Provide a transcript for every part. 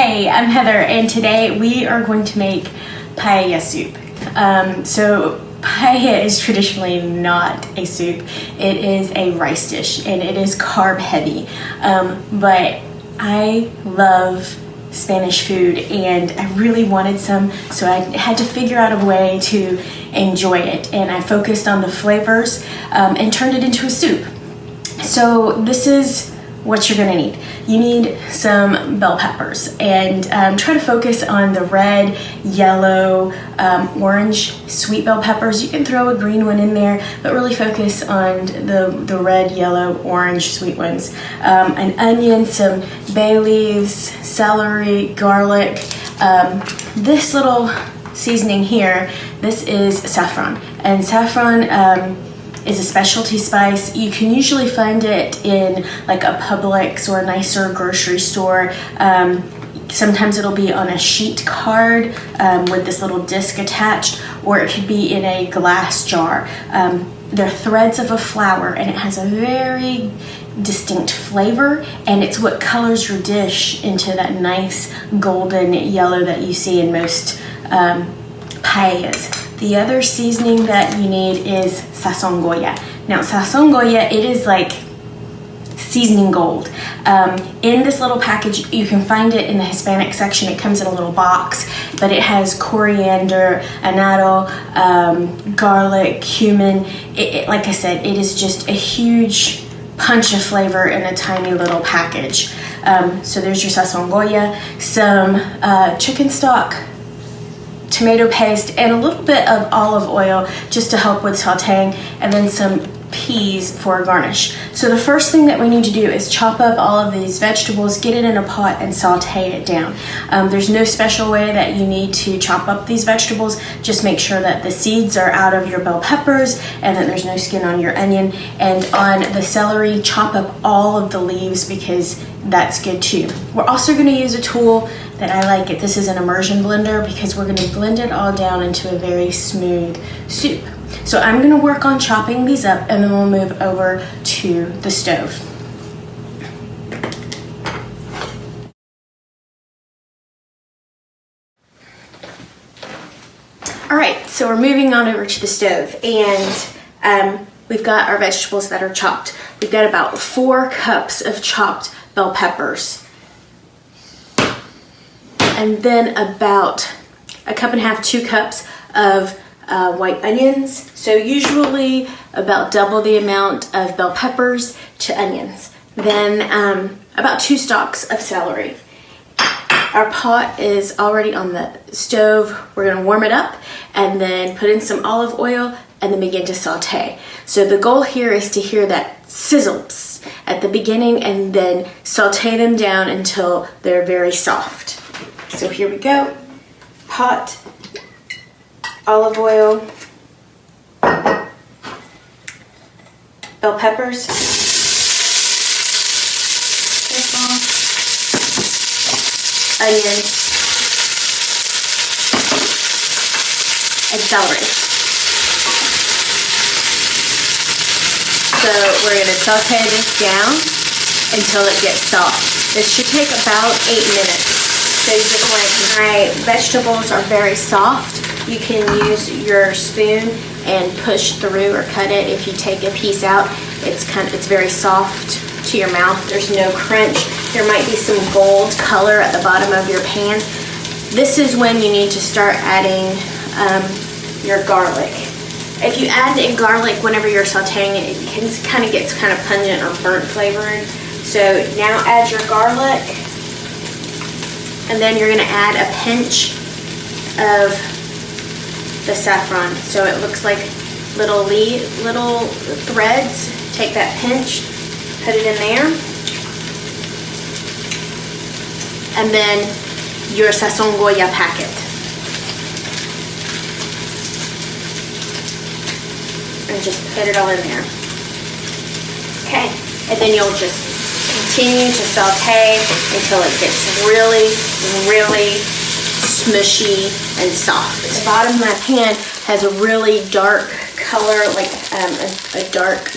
Hey, I'm Heather, and today we are going to make paella soup. So paella is traditionally not a soup. It is a rice dish, and it is carb heavy. But I love Spanish food, and I really wanted some, so I had to figure out a way to enjoy it. And I focused on the flavors and turned it into a soup. So this is what you're gonna need. You need some bell peppers, and try to focus on the red, yellow, orange sweet bell peppers. You can throw a green one in there, but really focus on the red, yellow, orange sweet ones. An onion, some bay leaves, celery, garlic. This little seasoning here, this is saffron, and saffron is a specialty spice. You can usually find it in like a Publix or a nicer grocery store. Sometimes it'll be on a sheet card with this little disc attached, or it could be in a glass jar. They're threads of a flour, and it has a very distinct flavor, and it's what colors your dish into that nice golden yellow that you see in most paellas. The other seasoning that you need is sazon Goya. Now, sazon Goya, it is like seasoning gold. In this little package, you can find it in the Hispanic section. It comes in a little box, but it has coriander, annatto, garlic, cumin. Like I said, it is just a huge punch of flavor in a tiny little package. So there's your sazon Goya, some chicken stock, tomato paste, and a little bit of olive oil just to help with sauteing, and then some peas for a garnish. So the first thing that we need to do is chop up all of these vegetables, get it in a pot, and saute it down. There's no special way that you need to chop up these vegetables. Just make sure that the seeds are out of your bell peppers and that there's no skin on your onion. And on the celery, chop up all of the leaves because that's good too. We're also going to use a tool that I like it. This is an immersion blender because we're going to blend it all down into a very smooth soup. So I'm going to work on chopping these up, and then we'll move over to the stove. All right, so we're moving on over to the stove, and we've got our vegetables that are chopped. We've got about 4 cups of chopped bell peppers, and then about a cup and a half, 2 cups of white onions. So usually about double the amount of bell peppers to onions. Then about 2 stalks of celery. Our pot is already on the stove. We're gonna warm it up and then put in some olive oil and then begin to saute. So the goal here is to hear that sizzles at the beginning and then saute them down until they're very soft. So here we go. Pot, olive oil, bell peppers, onion, and celery. So we're going to saute this down until it gets soft. This should take about 8 minutes. So you just want, my vegetables are very soft. You can use your spoon and push through or cut it. If you take a piece out, it's very soft to your mouth. There's no crunch. There might be some gold color at the bottom of your pan. This is when you need to start adding your garlic. If you add in garlic whenever you're sauteing it, it kind of gets kind of pungent or burnt flavoring. So now add your garlic, and then you're going to add a pinch of the saffron. So it looks like little threads. Take that pinch, put it in there, and then your sazon Goya packet. And just put it all in there. Okay, and then you'll just continue to saute until it gets really, really smushy and soft. The bottom of my pan has a really dark color, like a dark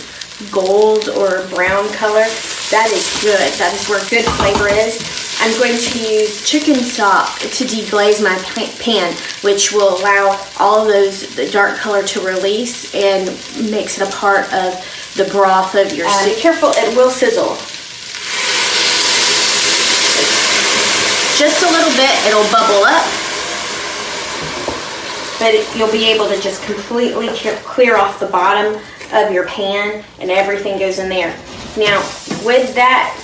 gold or brown color. That is good. That is where good flavor is. I'm going to use chicken stock to deglaze my pan, which will allow all of the dark color to release and makes it a part of the broth of your soup. Be careful, it will sizzle. Just a little bit, it'll bubble up, but you'll be able to just completely clear off the bottom of your pan and everything goes in there. Now, with that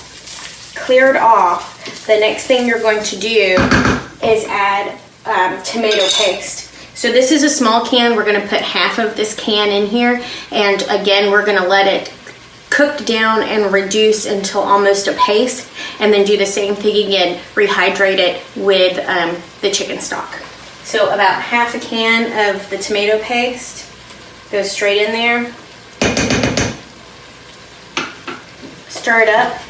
cleared off, the next thing you're going to do is add tomato paste. So this is a small can. We're going to put half of this can in here, and again, we're going to let it cook down and reduce until almost a paste, and then do the same thing again, rehydrate it with the chicken stock. So about half a can of the tomato paste goes straight in there. Stir it up,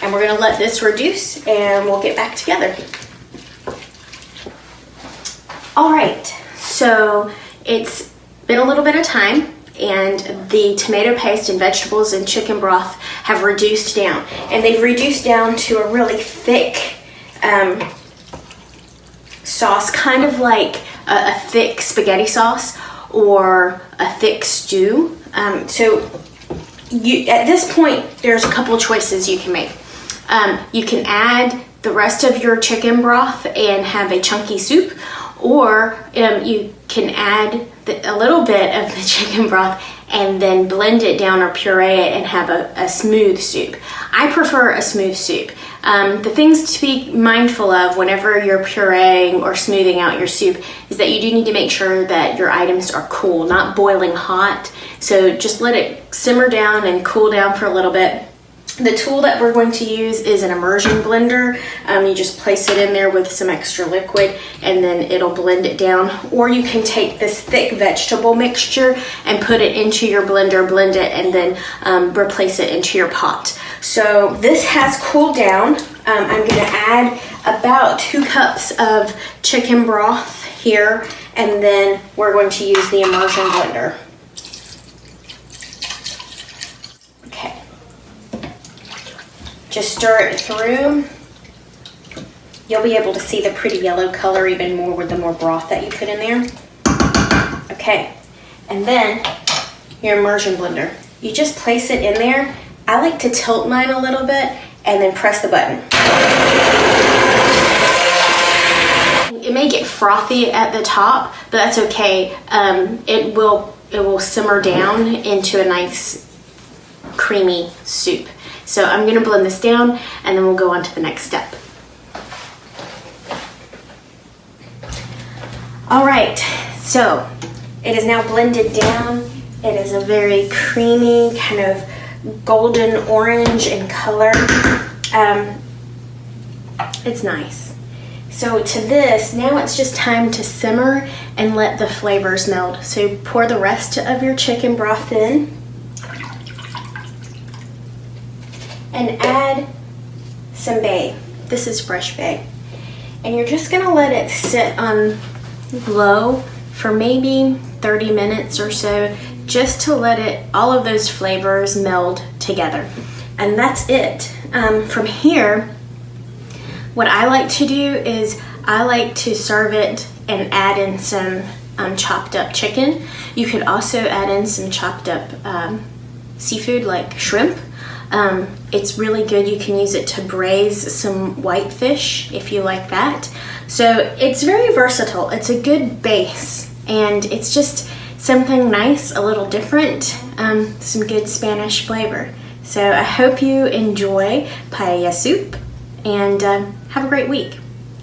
and we're gonna let this reduce and we'll get back together. All right, so it's been a little bit of time, and the tomato paste and vegetables and chicken broth have reduced down, and they've reduced down to a really thick sauce, kind of like a thick spaghetti sauce or a thick stew. So at this point, there's a couple choices you can make. You can add the rest of your chicken broth and have a chunky soup, or you can add a little bit of the chicken broth and then blend it down or puree it and have a smooth soup. I prefer a smooth soup. The things to be mindful of whenever you're pureeing or smoothing out your soup is that you do need to make sure that your items are cool, not boiling hot. So just let it simmer down and cool down for a little bit. The tool that we're going to use is an immersion blender. You just place it in there with some extra liquid and then it'll blend it down. Or you can take this thick vegetable mixture and put it into your blender, blend it, and then replace it into your pot. So this has cooled down. I'm gonna add about 2 cups of chicken broth here, and then we're going to use the immersion blender. Just stir it through. You'll be able to see the pretty yellow color even more with the more broth that you put in there. Okay, and then your immersion blender. You just place it in there. I like to tilt mine a little bit and then press the button. It may get frothy at the top, but that's okay. It will simmer down into a nice creamy soup. So I'm gonna blend this down and then we'll go on to the next step. All right, so it is now blended down. It is a very creamy, kind of golden orange in color. It's nice. So to this, now it's just time to simmer and let the flavors meld. So pour the rest of your chicken broth in, and add some bay. This is fresh bay. And you're just gonna let it sit on low for maybe 30 minutes or so, just to let all of those flavors meld together. And that's it. From here, what I like to do is I like to serve it and add in some chopped up chicken. You could also add in some chopped up seafood like shrimp. It's really good. You can use it to braise some whitefish if you like that. So it's very versatile. It's a good base, and it's just something nice, a little different, some good Spanish flavor. So I hope you enjoy paella soup, and have a great week.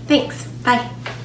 Thanks. Bye.